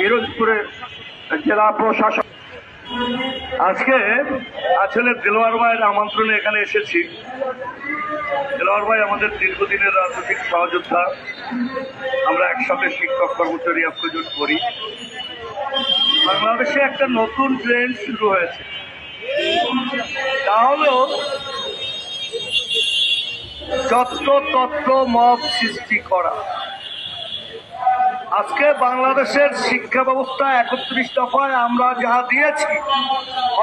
পিরোজপুরের জেলা প্রশাসক। আজকে আসলে দেলোয়ার ভাইয়ের আমন্ত্রণে এখানে এসেছি। দেলোয়ার ভাই আমাদের দীর্ঘদিনের রাজনৈতিক সহযোদ্ধা, আমরা একসাথে শিক্ষক কর্মচারী আয়োজন করি। বাংলাদেশে একটা নতুন ট্রেন্ড শুরু হয়েছে, তা হলো যত্রতত্র মব সৃষ্টি করা। আজকে বাংলাদেশের শিক্ষা ব্যবস্থা 31 দফায় আমরা যা দিয়েছি,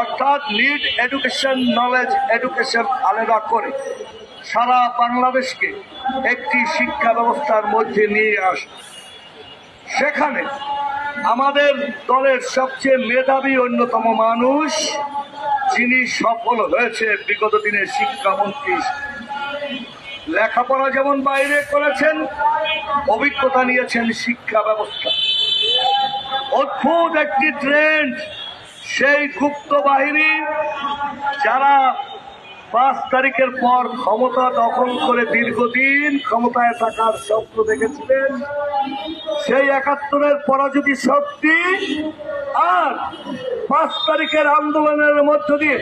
অর্থাৎ নিড এডুকেশন, নলেজ এডুকেশন আলাদা করে সারা বাংলাদেশকে একটি শিক্ষা ব্যবস্থার মধ্যে নিয়ে আসে। সেখানে আমাদের দলের সবচেয়ে মেধাবী অন্যতম মানুষ, যিনি সফল হয়েছে বিগত দিনের শিক্ষামন্ত্রী, লেখাপড়া যেমন বাইরে করেছেন, অভিজ্ঞতা নিয়েছেন শিক্ষা ব্যবস্থা। অদ্ভুত একটি ট্রেন্ড, সেই গুপ্ত বাহিনী যারা 5 তারিখের পর ক্ষমতা দখল করে দীর্ঘদিন ক্ষমতায় থাকার স্বপ্ন দেখেছিলেন, সেই 71-এর পরাজয়ী শক্তি আর 5 তারিখের আন্দোলনের মধ্য দিয়ে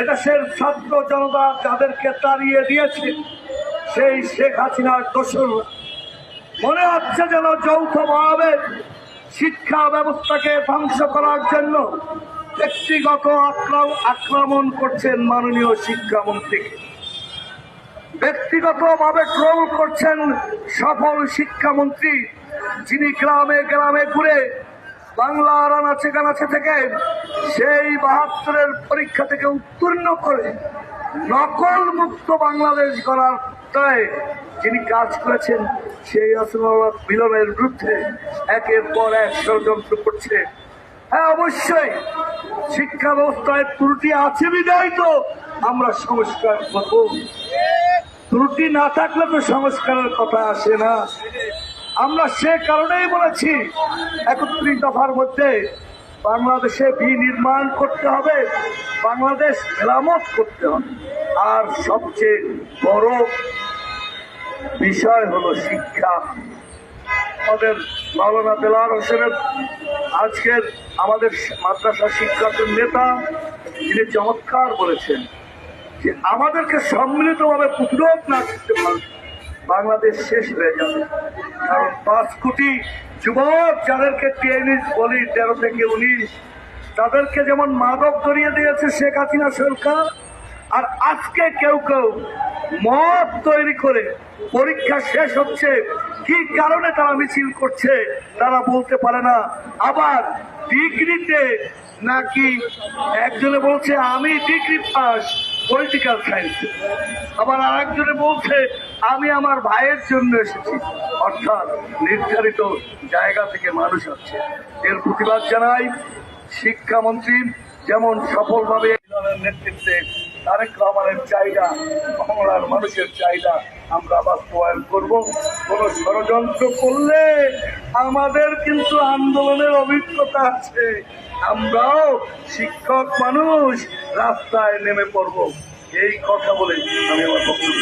এদেশের ছাত্র জনতা যাদেরকে তাড়িয়ে দিয়েছে, সেই শেখ হাসিনার দোসররা মনে হচ্ছে যেন যৌথভাবে শিক্ষা ব্যবস্থাকে ধ্বংস করার জন্য ব্যক্তিগত আক্রমণ করছেন মাননীয় শিক্ষামন্ত্রীকে, ব্যক্তিগতভাবে ট্রোল করছেন সফল শিক্ষামন্ত্রী, যিনি গ্রামে গ্রামে ঘুরে বাংলার আনাচে কানাচে থেকে সেই 72-এর পরীক্ষা থেকে উত্তীর্ণ করে নকল মুক্ত বাংলাদেশ গড়ার প্রত্যয়ে যিনি কাজ করেছেন, সেই আসমাওয়াত মিলনের বিরুদ্ধে একের পর এক ষড়যন্ত্র করছে। হ্যাঁ, অবশ্যই শিক্ষা ব্যবস্থায় ত্রুটি আছে বিধায় তো আমরা সংস্কার করব। ত্রুটি না থাকলে তো সংস্কারের কথা আসে না। আমরা সে কারণেই বলেছি 31 দফার মধ্যে বাংলাদেশে বিনির্মাণ করতে হবে, বাংলাদেশ মেরামত করতে হবে। আর সবচেয়ে বড় বিষয় হলো শিক্ষা। আমাদের মাওলানা দেলোয়ার হোসেনের আজকের আমাদের মাদ্রাসা শিক্ষকের নেতা, তিনি চমৎকার বলেছেন যে আমাদেরকে সম্মিলিতভাবে প্রতিরোধ না করতে পারলে বাংলাদেশ শেষ হয়ে যাবে। কারণ 5 কোটি যুবক যাদেরকে টেনিস বলি 13 থেকে 19, তাদেরকে যেমন মাদক ধরিয়ে দিয়েছে শেখ হাসিনা সরকার, আর আজকে কেউ কেউ মদ তৈরি করে পরীক্ষা শেষ হচ্ছে, কি কারণে তারা মিছিল করছে তারা বলতে পারে না। আবার ডিগ্রিতে নাকি একজনে বলছে আমি ডিগ্রি পাস পলিটিক্যাল সায়েন্সে, আবার আরেকজনে বলছে আমি আমার ভাইয়ের জন্য এসেছি। অর্থাৎ নির্ধারিত জায়গা থেকে মানুষ আসছে। এর প্রতিবাদ জানাই। শিক্ষামন্ত্রী যেমন সফলভাবে নেতৃত্বে তারেক রহমানের চাহিদা, বাংলার মানুষের চাহিদা আমরা বাস্তবায়ন করব। কোন ষড়যন্ত্র করলে আমাদের কিন্তু আন্দোলনের অভিজ্ঞতা আছে, আমরাও শিক্ষক মানুষ রাস্তায় নেমে পড়ব। এই কথা বলে আমি আমার বক্তব্য